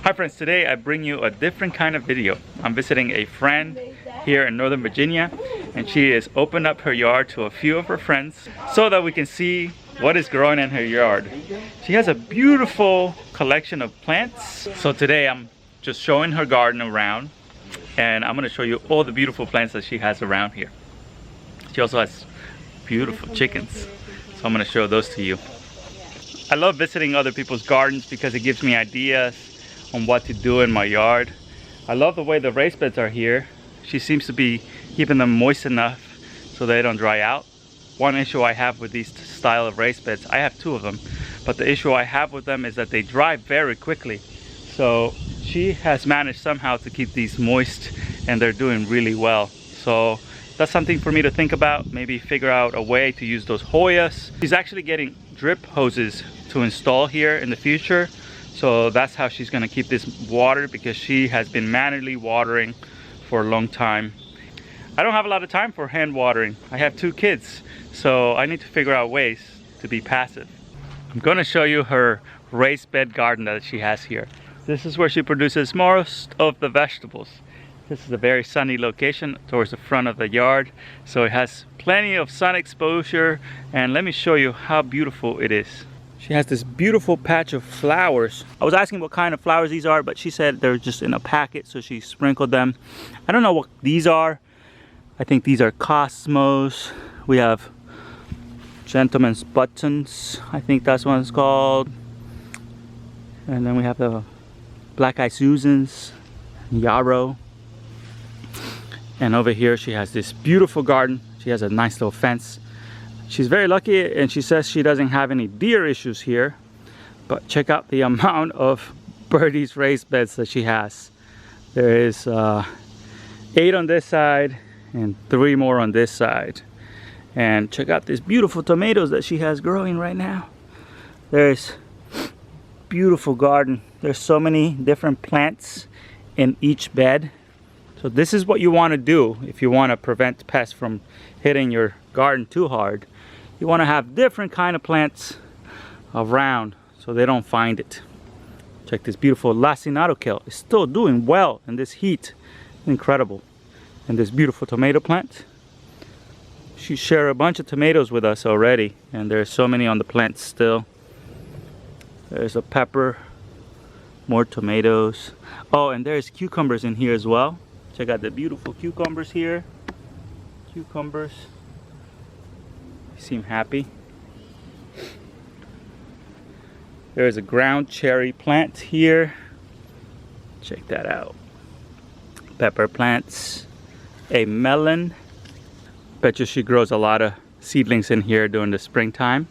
Hi friends, today I bring you a different kind of video. I'm visiting a friend here in Northern Virginia, and she has opened up her yard to a few of her friends so that we can see what is growing in her yard. She has a beautiful collection of plants. So today I'm just showing her garden around, and I'm going to show you all the beautiful plants that she has around here. She also has beautiful chickens, so I'm going to show those to you. I love visiting other people's gardens because it gives me ideas on what to do in my yard. I love the way the raised beds are here. She seems to be keeping them moist enough so they don't dry out. One issue I have with these style of raised beds, I have two of them, but the issue I have with them is that they dry very quickly. So she has managed somehow to keep these moist, and they're doing really well. So that's something for me to think about, maybe figure out a way to use those Hoyas. She's actually getting drip hoses to install here in the future. So that's how she's gonna keep this water, because she has been manually watering for a long time. I don't have a lot of time for hand watering. I have two kids, so I need to figure out ways to be passive. I'm gonna show you her raised bed garden that she has here. This is where she produces most of the vegetables. This is a very sunny location towards the front of the yard, so it has plenty of sun exposure, and let me show you how beautiful it is. She has this beautiful patch of flowers. I was asking what kind of flowers these are, but she said they're just in a packet, so she sprinkled them. I don't know what these are. I think these are cosmos. We have gentleman's buttons. I think that's what it's called. And then we have the black-eyed Susans, yarrow. And over here she has this beautiful garden. She has a nice little fence. She's very lucky, and she says she doesn't have any deer issues here. But check out the amount of Birdie's raised beds that she has. There is 8 on this side and 3 more on this side. And check out these beautiful tomatoes that she has growing right now. There's beautiful garden. There's so many different plants in each bed. So this is what you want to do if you want to prevent pests from hitting your garden too hard. You want to have different kind of plants around so they don't find it. Check this beautiful lacinato kale. It's still doing well in this heat. Incredible. And this beautiful tomato plant. She shared a bunch of tomatoes with us already, and there's so many on the plant still. There's a pepper, more tomatoes. Oh, and there's cucumbers in here as well. Check out the beautiful cucumbers here. Cucumbers. They seem happy. There's a ground cherry plant here. Check that out. Pepper plants. A melon. Bet you she grows a lot of seedlings in here during the springtime.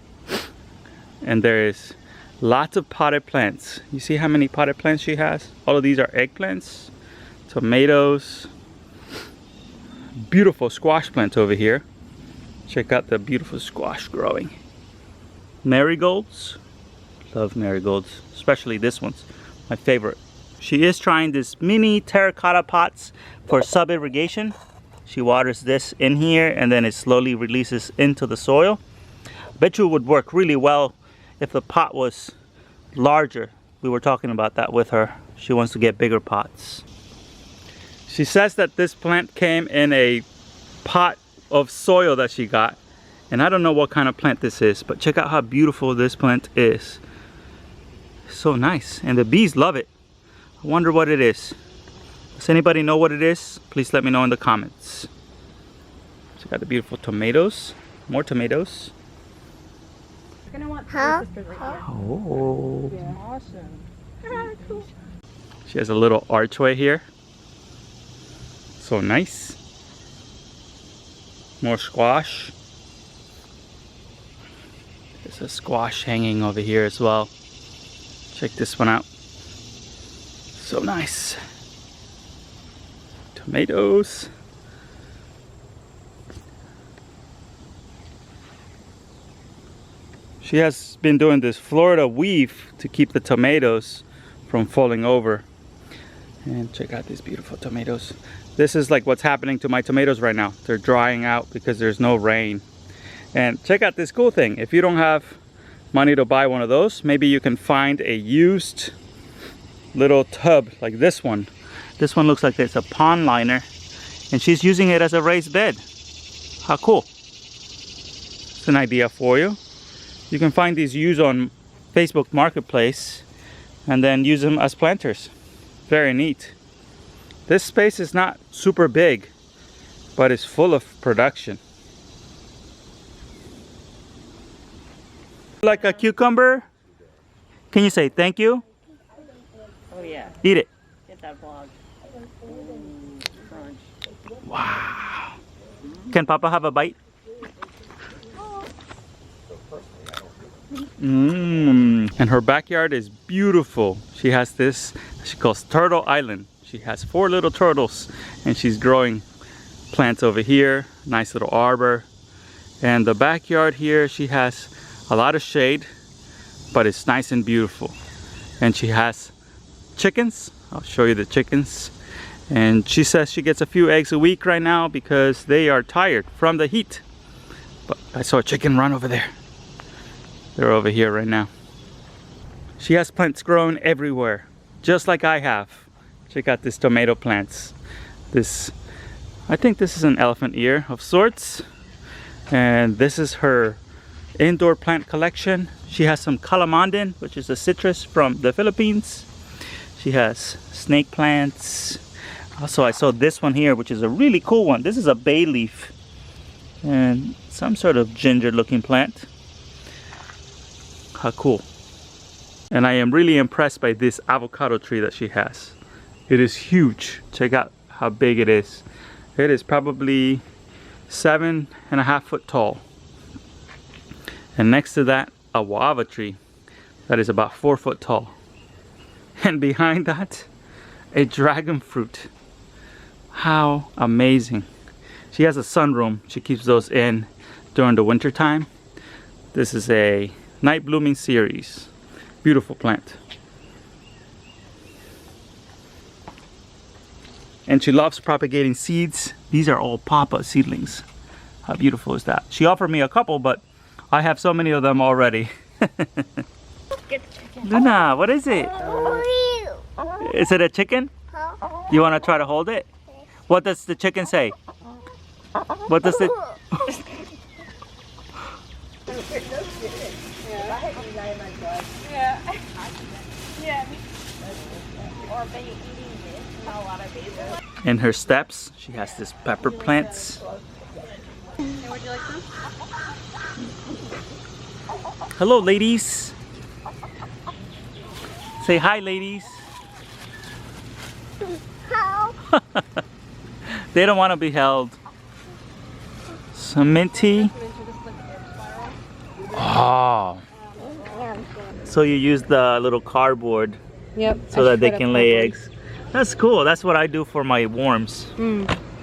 And there is lots of potted plants. You see how many potted plants she has? All of these are eggplants, tomatoes, beautiful squash plants over here. Check out the beautiful squash growing. Marigolds. Love marigolds, especially this one's my favorite. She is trying this mini terracotta pots for sub-irrigation. She waters this in here, and then it slowly releases into the soil. Bet you it would work really well if the pot was larger. We were talking about that with her. She wants to get bigger pots. She says that this plant came in a pot of soil that she got, and I don't know what kind of plant this is, but check out how beautiful this plant is. So nice, and the bees love it. I wonder what it is. Does anybody know what it is? Please let me know in the comments. Check out the beautiful tomatoes. More tomatoes. You're gonna want three sisters right here. Oh. Yeah. Awesome. Cool. She has a little archway here. So nice. More squash. There's a squash hanging over here as well. Check this one out. So nice. Tomatoes. She has been doing this Florida weave to keep the tomatoes from falling over. And check out these beautiful tomatoes. This is like what's happening to my tomatoes right now. They're drying out because there's no rain. And check out this cool thing. If you don't have money to buy one of those, maybe you can find a used little tub like this one. This one looks like it's a pond liner, and she's using it as a raised bed. How cool. It's an idea for you. You can find these used on Facebook Marketplace and then use them as planters. Very neat. This space is not super big, but it's full of production. Like a cucumber? Can you say thank you? Oh yeah. Eat it. Get that vlog. Crunch. Wow. Can Papa have a bite? And her backyard is beautiful. She has this, she calls Turtle Island. She has 4 little turtles, and she's growing plants over here. Nice little arbor. And the backyard here, she has a lot of shade, but it's nice and beautiful. And she has chickens. I'll show you the chickens. And she says she gets a few eggs a week right now because they are tired from the heat. But I saw a chicken run over there. They're over here right now. She has plants growing everywhere, just like I have. Check out these tomato plants. This, I think this is an elephant ear of sorts. And this is her indoor plant collection. She has some calamondin, which is a citrus from the Philippines. She has snake plants. Also, I saw this one here, which is a really cool one. This is a bay leaf and some sort of ginger looking plant. How cool. And I am really impressed by this avocado tree that she has. It is huge. Check out how big it is. It is probably 7.5 foot tall. And next to that, a guava tree that is about 4 foot tall. And behind that, a dragon fruit. How amazing. She has a sunroom. She keeps those in during the winter time. This is a night blooming series. Beautiful plant. And she loves propagating seeds. These are all papa seedlings. How beautiful is that? She offered me a couple, but I have so many of them already. Luna, what is it? Is it a chicken? You want to try to hold it? What does the chicken say? What does it? In her steps, she has this pepper plants. Would you like some? Hello, ladies. Say hi, ladies. They don't want to be held. Some minty. Oh. So you use the little cardboard. Yep. So that they can lay eggs. That's cool. That's what I do for my worms.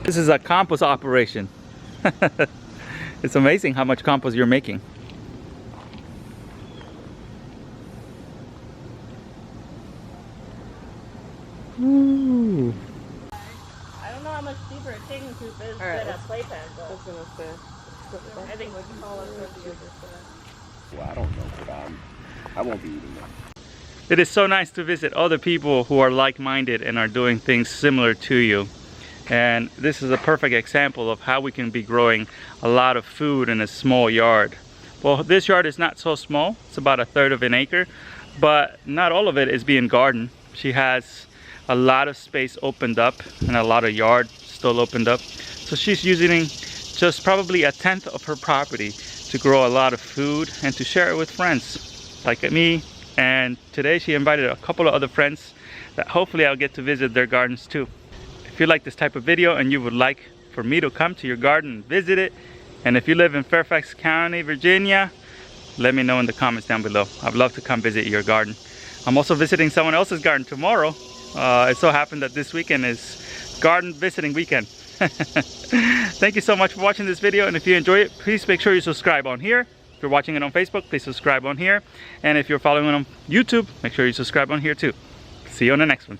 This is a compost operation. It's amazing how much compost you're making. Ooh. I don't know how much deeper a chicken coop is than a playpen, but I think we can call it Well, I don't know, but I won't be eating them. It is so nice to visit other people who are like-minded and are doing things similar to you. And this is a perfect example of how we can be growing a lot of food in a small yard. Well, this yard is not so small. It's about 1/3 of an acre, but not all of it is being gardened. She has a lot of space opened up and a lot of yard still opened up. So she's using just probably 1/10 of her property to grow a lot of food and to share it with friends like me. And today she invited a couple of other friends that hopefully I'll get to visit their gardens too. If you like this type of video and you would like for me to come to your garden and visit it, and if you live in Fairfax County, Virginia, let me know in the comments down below. I'd love to come visit your garden. I'm also visiting someone else's garden tomorrow. It so happened that this weekend is garden visiting weekend. Thank you so much for watching this video, and if you enjoy it, please make sure you subscribe on here. If you're watching it on Facebook, please subscribe on here. And if you're following it on YouTube, make sure you subscribe on here too. See you on the next one.